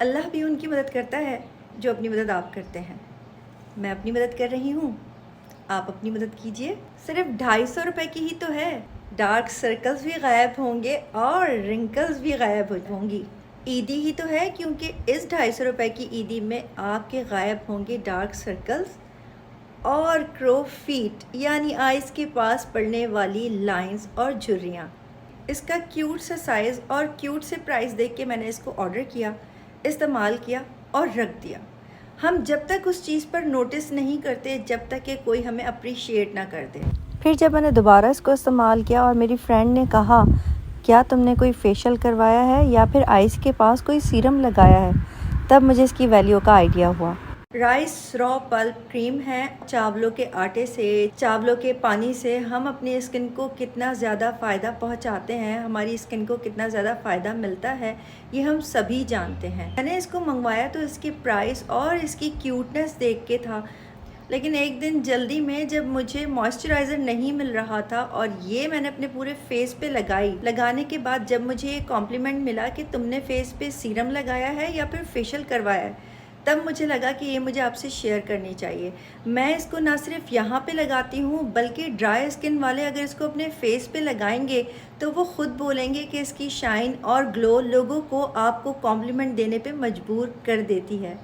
अल्लाह भी उनकी मदद करता है जो अपनी मदद आप करते हैं। मैं अपनी मदद कर रही हूँ, आप अपनी मदद कीजिए। सिर्फ 250 रुपये की ही तो है। डार्क सर्कल्स भी गायब होंगे और रिंकल्स भी गायब होंगी। ईदी ही तो है, क्योंकि इस 250 रुपये की ईदी में आपके गायब होंगे डार्क सर्कल्स और क्रो फीट यानी आइज़ के पास पड़ने वाली लाइंस और झुर्रियाँ। इसका क्यूट सा साइज़ और क्यूट से प्राइस देख के मैंने इसको ऑर्डर किया, इस्तेमाल किया और रख दिया। हम जब तक उस चीज़ पर नोटिस नहीं करते जब तक कि कोई हमें अप्रिशिएट ना कर दे। फिर जब मैंने दोबारा इसको इस्तेमाल किया और मेरी फ्रेंड ने कहा, क्या तुमने कोई फेशियल करवाया है या फिर आइज़ के पास कोई सीरम लगाया है, तब मुझे इसकी वैल्यू का आइडिया हुआ। राइस रॉ पल्प क्रीम है। चावलों के आटे से, चावलों के पानी से हम अपनी स्किन को कितना ज़्यादा फ़ायदा पहुंचाते हैं, हमारी स्किन को कितना ज़्यादा फ़ायदा मिलता है, ये हम सभी जानते हैं। मैंने इसको मंगवाया तो इसकी प्राइस और इसकी क्यूटनेस देख के था, लेकिन एक दिन जल्दी में जब मुझे मॉइस्चराइज़र नहीं मिल रहा था और ये मैंने अपने पूरे फेस पे लगाने के बाद जब मुझे ये कॉम्प्लीमेंट मिला कि तुमने फेस पे सीरम लगाया है या फिर फेशियल करवाया है, तब मुझे लगा कि ये मुझे आपसे शेयर करनी चाहिए। मैं इसको ना सिर्फ यहाँ पे लगाती हूँ, बल्कि ड्राई स्किन वाले अगर इसको अपने फेस पे लगाएंगे तो वो ख़ुद बोलेंगे कि इसकी शाइन और ग्लो लोगों को आपको कॉम्प्लीमेंट देने पे मजबूर कर देती है।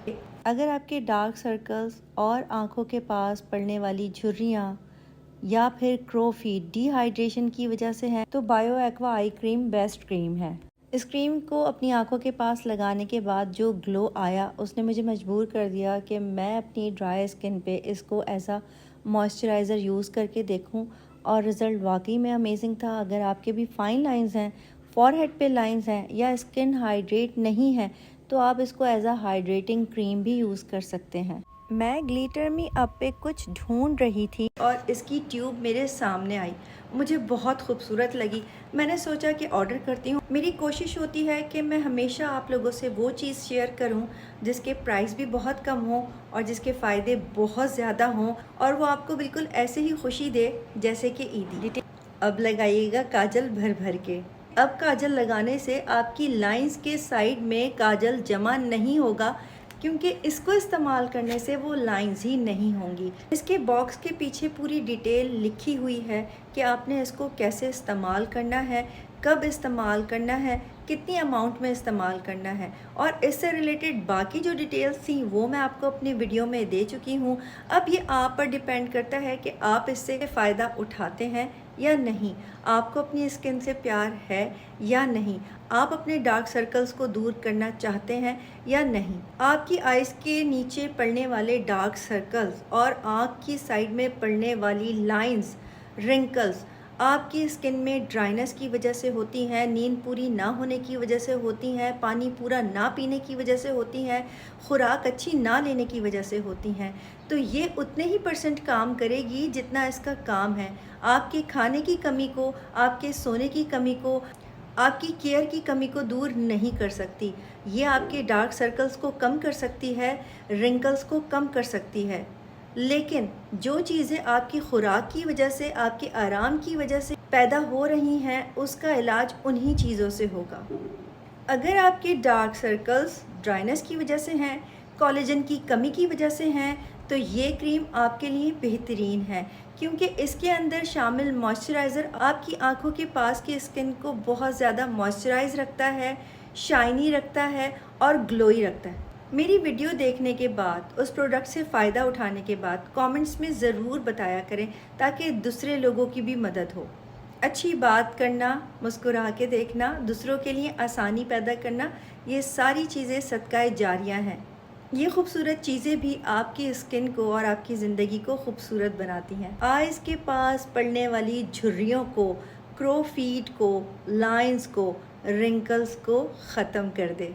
अगर आपके डार्क सर्कल्स और आँखों के पास पड़ने वाली झुर्रियाँ या फिर क्रो फीट डिहाइड्रेशन की वजह से है तो bio aqua eye cream best cream है। इस क्रीम को अपनी आंखों के पास लगाने के बाद जो ग्लो आया उसने मुझे मजबूर कर दिया कि मैं अपनी ड्राई स्किन पे इसको एज अ मॉइस्चराइज़र यूज़ करके देखूं, और रिज़ल्ट वाकई में अमेजिंग था। अगर आपके भी फाइन लाइंस हैं, फॉरहेड पे लाइंस हैं या स्किन हाइड्रेट नहीं है तो आप इसको एज अ हाइड्रेटिंग क्रीम भी यूज़ कर सकते हैं। मैं ग्लिटर मी अप पे कुछ ढूंढ रही थी और इसकी ट्यूब मेरे सामने आई, मुझे बहुत खूबसूरत लगी। मैंने सोचा कि ऑर्डर करती हूँ। मेरी कोशिश होती है कि मैं हमेशा आप लोगों से वो चीज़ शेयर करूँ जिसके प्राइस भी बहुत कम हो और जिसके फ़ायदे बहुत ज़्यादा हों और वो आपको बिल्कुल ऐसे ही खुशी दे जैसे कि ईदी। अब लगाइएगा काजल भर भर के। अब काजल लगाने से आपकी लाइंस के साइड में काजल जमा नहीं होगा, क्योंकि इसको इस्तेमाल करने से वो लाइंस ही नहीं होंगी। इसके बॉक्स के पीछे पूरी डिटेल लिखी हुई है कि आपने इसको कैसे इस्तेमाल करना है, कब इस्तेमाल करना है, कितनी अमाउंट में इस्तेमाल करना है, और इससे रिलेटेड बाकी जो डिटेल्स थी वो मैं आपको अपनी वीडियो में दे चुकी हूँ। अब ये आप पर डिपेंड करता है कि आप इससे फ़ायदा उठाते हैं या नहीं, आपको अपनी स्किन से प्यार है या नहीं, आप अपने डार्क सर्कल्स को दूर करना चाहते हैं या नहीं। आपकी आइज़ के नीचे पड़ने वाले डार्क सर्कल्स और आँख की साइड में पड़ने वाली लाइंस, रिंकल्स आपकी स्किन में ड्राइनेस की वजह से होती हैं, नींद पूरी ना होने की वजह से होती हैं, पानी पूरा ना पीने की वजह से होती हैं, खुराक अच्छी ना लेने की वजह से होती हैं। तो ये उतने ही % काम करेगी जितना इसका काम है। आपके खाने की कमी को, आपके सोने की कमी को, आपकी केयर की कमी को दूर नहीं कर सकती। ये आपके डार्क सर्कल्स को कम कर सकती है, रिंकल्स को कम कर सकती है, लेकिन जो चीज़ें आपकी खुराक की वजह से, आपके आराम की वजह से पैदा हो रही हैं, उसका इलाज उन्हीं चीज़ों से होगा। अगर आपके डार्क सर्कल्स ड्राइनेस की वजह से हैं, कोलेजन की कमी की वजह से हैं, तो ये क्रीम आपके लिए बेहतरीन है, क्योंकि इसके अंदर शामिल मॉइस्चराइज़र आपकी आंखों के पास की स्किन को बहुत ज़्यादा मॉइस्चराइज रखता है, शाइनी रखता है और ग्लोई रखता है। मेरी वीडियो देखने के बाद, उस प्रोडक्ट से फ़ायदा उठाने के बाद कमेंट्स में ज़रूर बताया करें ताकि दूसरे लोगों की भी मदद हो। अच्छी बात करना, मुस्कुरा के देखना, दूसरों के लिए आसानी पैदा करना, ये सारी चीज़ें सदकाए जारियाँ हैं। ये खूबसूरत चीज़ें भी आपकी स्किन को और आपकी ज़िंदगी को खूबसूरत बनाती हैं। आइज़ के पास पड़ने वाली झुर्रियों को, क्रो फीट को, लाइंस को, रिंकल्स को ख़त्म कर दे।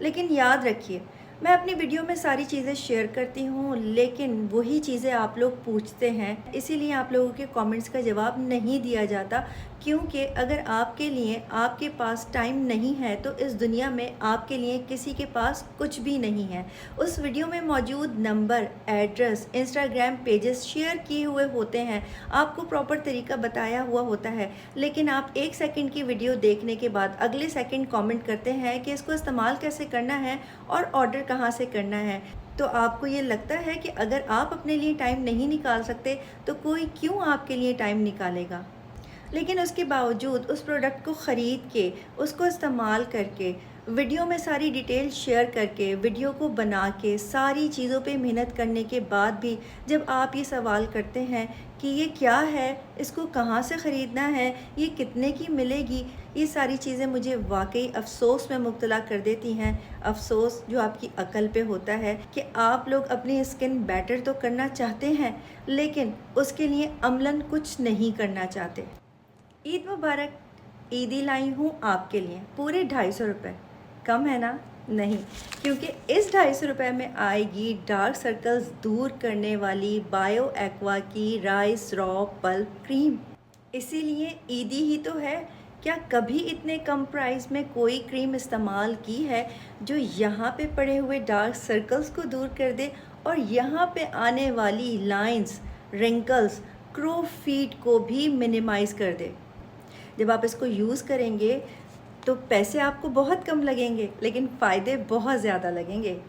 लेकिन याद रखिए, मैं अपनी वीडियो में सारी चीज़ें शेयर करती हूँ, लेकिन वही चीज़ें आप लोग पूछते हैं, इसीलिए आप लोगों के कमेंट्स का जवाब नहीं दिया जाता क्योंकि अगर आपके लिए आपके पास टाइम नहीं है तो इस दुनिया में आपके लिए किसी के पास कुछ भी नहीं है। उस वीडियो में मौजूद number, address, Instagram pages share किए हुए होते हैं, आपको प्रॉपर तरीका बताया हुआ होता है, लेकिन आप 1 सेकंड की वीडियो देखने के बाद अगले सेकंड कमेंट करते हैं कि इसको इस्तेमाल कैसे करना है और ऑर्डर कहाँ से करना है। तो आपको ये लगता है कि अगर आप अपने लिए टाइम नहीं निकाल सकते तो कोई क्यों आपके लिए टाइम निकालेगा। लेकिन उसके बावजूद उस प्रोडक्ट को ख़रीद के, उसको इस्तेमाल करके, वीडियो में सारी डिटेल शेयर करके, वीडियो को बना के, सारी चीज़ों पे मेहनत करने के बाद भी जब आप ये सवाल करते हैं कि ये क्या है, इसको कहाँ से ख़रीदना है, ये कितने की मिलेगी, ये सारी चीज़ें मुझे वाकई अफ़सोस में मुब्तला कर देती हैं। अफ़सोस जो आपकी अकल पे होता है कि आप लोग अपनी स्किन बेटर तो करना चाहते हैं, लेकिन उसके लिए अमलन कुछ नहीं करना चाहते। ईद मुबारक। ईदी लाई हूँ आपके लिए पूरे 250 रुपये। कम है ना? नहीं, क्योंकि इस 250 रुपये में आएगी डार्क सर्कल्स दूर करने वाली बायो एक्वा की राइस रॉ पल्प क्रीम। इसीलिए ईदी ही तो है। क्या कभी इतने कम प्राइस में कोई क्रीम इस्तेमाल की है जो यहाँ पे पड़े हुए डार्क सर्कल्स को दूर कर दे और यहाँ पे आने वाली लाइंस, रिंकल्स, क्रो फीट को भी मिनिमाइज़ कर दे। जब आप इसको यूज़ करेंगे तो पैसे आपको बहुत कम लगेंगे, लेकिन फ़ायदे बहुत ज़्यादा लगेंगे।